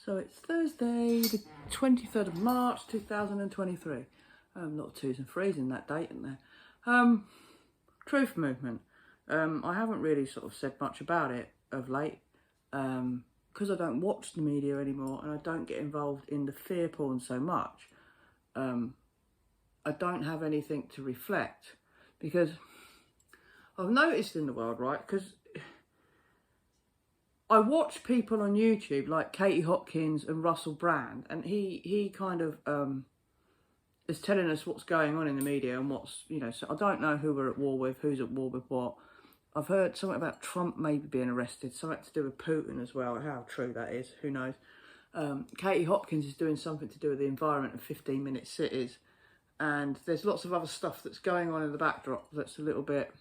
So it's Thursday, the 23rd of March, 2023. A lot of twos and threes in that date, isn't there? Truth movement. I haven't really sort of said much about it of late because I don't watch the media anymore and I don't get involved in the fear porn so much. I don't have anything to reflect because I've noticed in the world, right, because I watch people on YouTube like Katie Hopkins and Russell Brand, and he kind of is telling us what's going on in the media and what's, so I don't know who we're at war with, who's at war with what. I've heard something about Trump maybe being arrested, something to do with Putin as well. How true that is, who knows. Katie Hopkins is doing something to do with the environment and 15-minute cities. And there's lots of other stuff that's going on in the backdrop that's a little bit,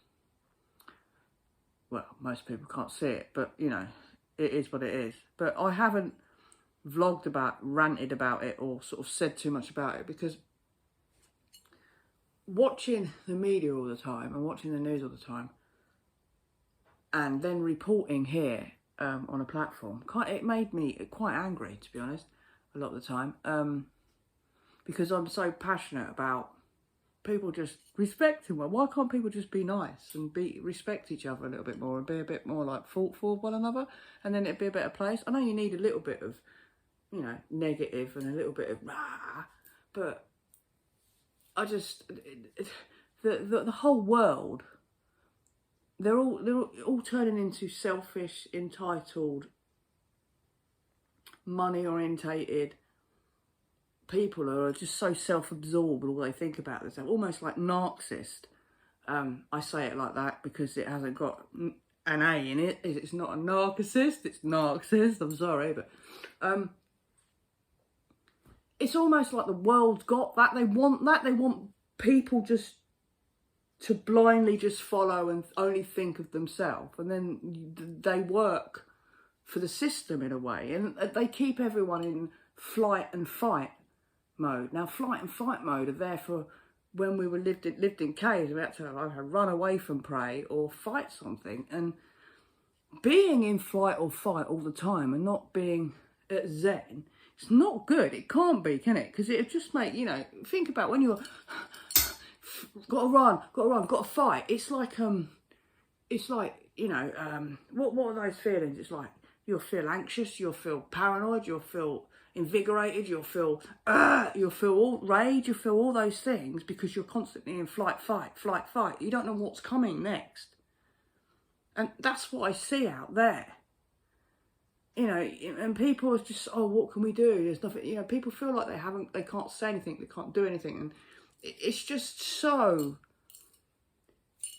well, most people can't see it, but, it is what it is. But I haven't vlogged about, ranted about it or sort of said too much about it because watching the media all the time and watching the news all the time and then reporting here on a platform, it made me quite angry, to be honest, a lot of the time. Because I'm so passionate about people just respecting one. Why can't people just be nice and respect each other a little bit more and be a bit more like thoughtful of one another, and then it'd be a better place? I know you need a little bit of, negative and a little bit of but I just the whole world, they're all turning into selfish, entitled, money orientated people who are just so self-absorbed and all they think about themselves, almost like narcissist. I say it like that because it hasn't got an A in it. It's not a narcissist, it's narcissist, I'm sorry, but it's almost like the world's got that. They want people just to blindly just follow and only think of themselves, and then they work for the system in a way, and they keep everyone in flight and fight mode. Now, flight and fight mode are there for when we were lived in caves. We had to either run away from prey or fight something. And being in flight or fight all the time and not being at zen, it's not good. It can't be, can it? Because it just make, think about when you're gotta run, gotta fight. It's like what are those feelings? It's like you'll feel anxious, you'll feel paranoid, you'll feel invigorated, you'll feel all rage, you'll feel all those things because you're constantly in flight, fight. You don't know what's coming next. And that's what I see out there. And people are just, what can we do? There's nothing, people feel like they can't say anything, they can't do anything. And it's just so,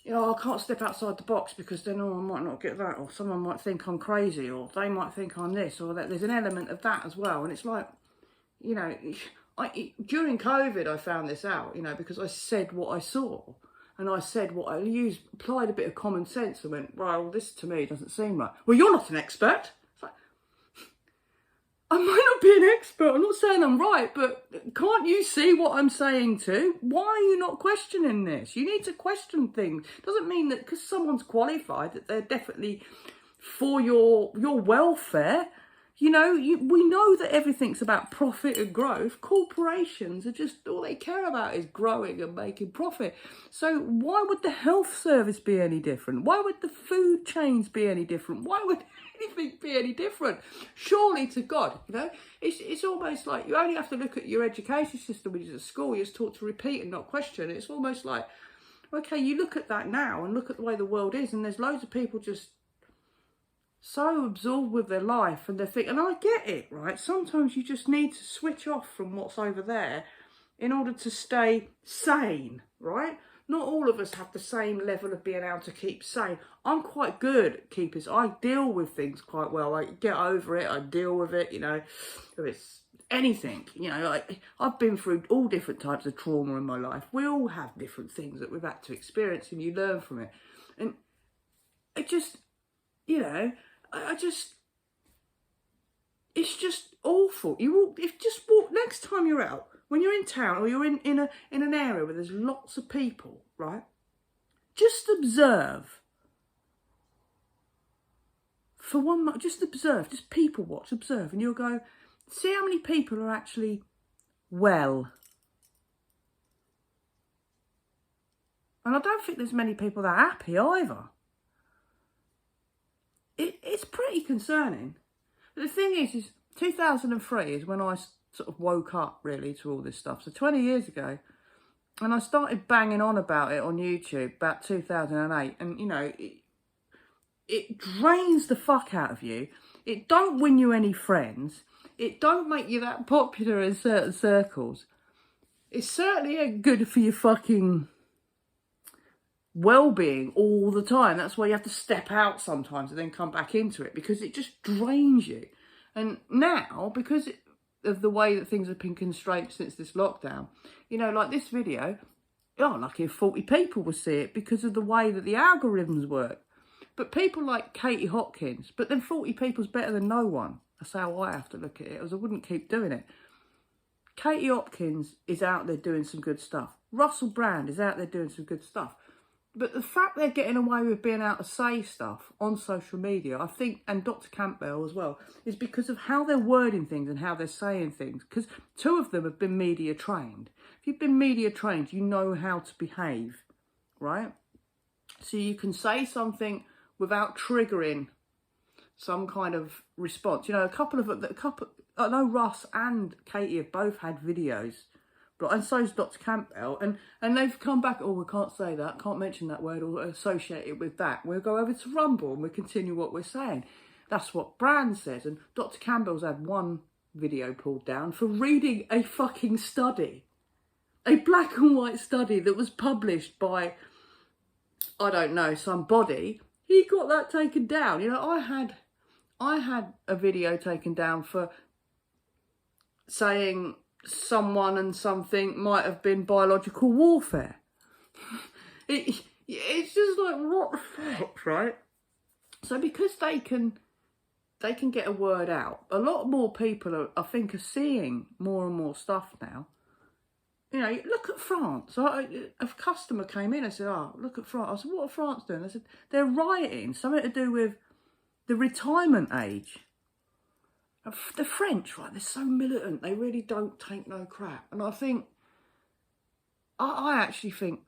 I can't step outside the box because then, I might not get that, or someone might think I'm crazy, or they might think I'm this, or that. There's an element of that as well. And it's like, during COVID, I found this out, because I said what I saw, and I said what I applied a bit of common sense and went, well, this to me doesn't seem right. Well, you're not an expert. It's like, I might not be an expert, I'm not saying I'm right, but can't you see what I'm saying too? Why are you not questioning this? You need to question things. Doesn't mean that because someone's qualified that they're definitely for your welfare. We know that everything's about profit and growth. Corporations are just, all they care about is growing and making profit. So why would the health service be any different? Why would the food chains be any different? Why would anything be any different? Surely to God, it's almost like you only have to look at your education system when you're at school. You're just taught to repeat and not question. It's almost like, okay, you look at that now and look at the way the world is, and there's loads of people just so absorbed with their life and their thing. And I get it, right? Sometimes you just need to switch off from what's over there in order to stay sane, right? Not all of us have the same level of being able to keep sane. I'm quite good at keeping. I deal with things quite well. I get over it. I deal with it, if it's anything, I've been through all different types of trauma in my life. We all have different things that we've had to experience and you learn from it. And it just, it's just awful. Just walk next time you're out, when you're in town or you're in an area where there's lots of people, right? Just observe for 1 month. Just observe, just people watch, observe, and you'll go, see how many people are actually well. And I don't think there's many people that are happy either. It's pretty concerning. But the thing is 2003 is when I sort of woke up really to all this stuff. So 20 years ago. And I started banging on about it on YouTube about 2008. And, you know, it drains the fuck out of you. It don't win you any friends. It don't make you that popular in certain circles. It's certainly ain't good for your fucking well-being all the time. That's why you have to step out sometimes and then come back into it, because it just drains you. And now, because of the way that things have been constrained since this lockdown, you know, like this video, oh, lucky if 40 people will see it because of the way that the algorithms work. But people like Katie Hopkins, but then 40 people's better than no one. That's how I have to look at it, as I wouldn't keep doing it. Katie Hopkins is out there doing some good stuff. Russell Brand is out there doing some good stuff. But the fact they're getting away with being able to say stuff on social media, I think, and Dr. Campbell as well, is because of how they're wording things and how they're saying things. Because two of them have been media trained. If you've been media trained, you know how to behave, right? So you can say something without triggering some kind of response. You know, I know Russ and Katie have both had videos, and so's Dr. Campbell, and they've come back, oh, we can't say that, can't mention that word or associate it with that. We'll go over to Rumble and we'll continue what we're saying. That's what Brand says. And Dr. Campbell's had one video pulled down for reading a fucking study. A black and white study that was published by, I don't know, some body. He got that taken down. You know, I had a video taken down for saying someone and something might have been biological warfare. It's just like, what the fuck, right? So because they can get a word out, a lot more people I think are seeing more and more stuff now. You know, look at France. A customer came in and said, oh, look at France. I said, what are France doing? I said, they're rioting, something to do with the retirement age. The French, right, they're so militant. They really don't take no crap. And I think, I actually think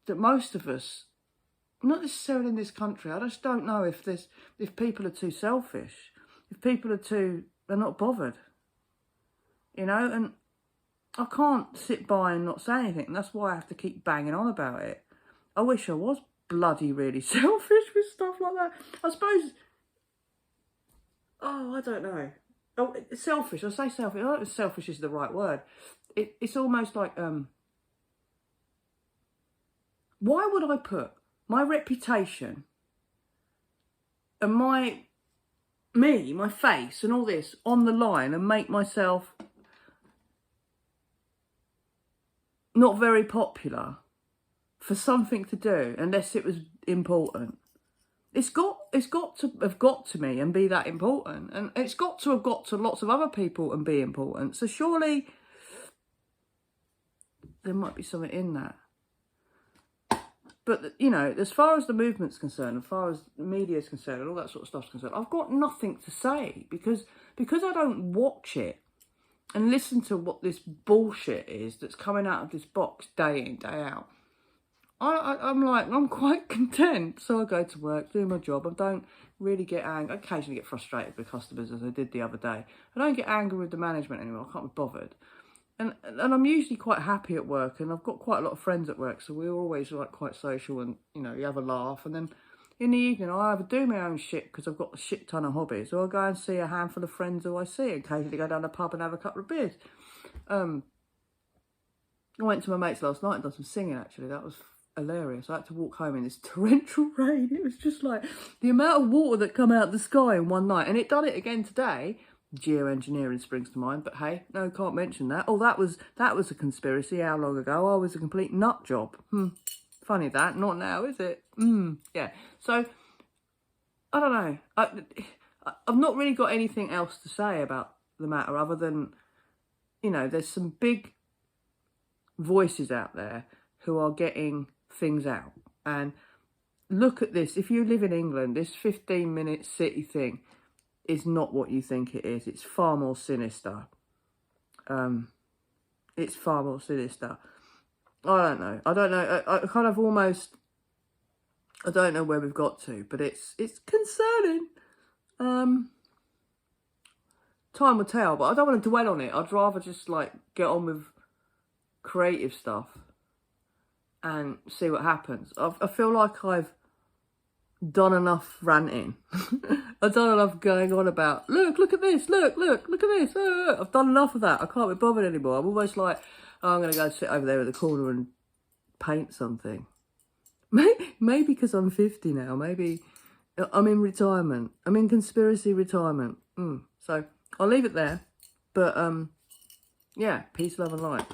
that most of us, not necessarily in this country, I just don't know if people are too selfish, if people are not bothered, you know, and I can't sit by and not say anything. And that's why I have to keep banging on about it. I wish I was bloody really selfish with stuff like that. I suppose, I don't know. Oh, selfish. I say selfish. I don't know if selfish is the right word. It's almost like, why would I put my reputation and my face and all this on the line and make myself not very popular for something to do unless it was important? It's got to have got to me and be that important. And it's got to have got to lots of other people and be important. So surely there might be something in that. But, you know, as far as the movement's concerned, as far as the media is concerned and all that sort of stuff's concerned, I've got nothing to say because I don't watch it and listen to what this bullshit is that's coming out of this box day in, day out. I'm quite content. So I go to work, do my job. I don't really get angry. I occasionally get frustrated with customers, as I did the other day. I don't get angry with the management anymore. I can't be bothered. And I'm usually quite happy at work, and I've got quite a lot of friends at work, so we're always like quite social, and you know, you have a laugh. And then in the evening, I either do my own shit because I've got a shit ton of hobbies, or I go and see a handful of friends who I see. Occasionally go down the pub and have a couple of beers. I went to my mate's last night and done some singing. Actually, that was hilarious. I had to walk home in this torrential rain. It was just like the amount of water that come out of the sky in one night, and it done it again today. Geoengineering springs to mind, but hey, no, can't mention that. Oh, that was a conspiracy. How long ago? I was a complete nut job. Funny that, not now, is it? Yeah. So I don't know. I've not really got anything else to say about the matter other than, you know, there's some big voices out there who are getting things out. And look at this. If you live in England, this 15-minute city thing, is not what you think it is. It's far more sinister. It's far more sinister. I don't know. I kind of almost, I don't know where we've got to, but it's concerning. Time will tell, but I don't want to dwell on it. I'd rather just like get on with creative stuff and see what happens. I feel like I've done enough ranting. I've done enough going on about, look at this, look at this. I've done enough of that. I can't be bothered anymore. I'm almost like, oh, I'm going to go sit over there in the corner and paint something. Maybe because I'm 50 now. Maybe I'm in retirement. I'm in conspiracy retirement. So I'll leave it there. But yeah, peace, love and light.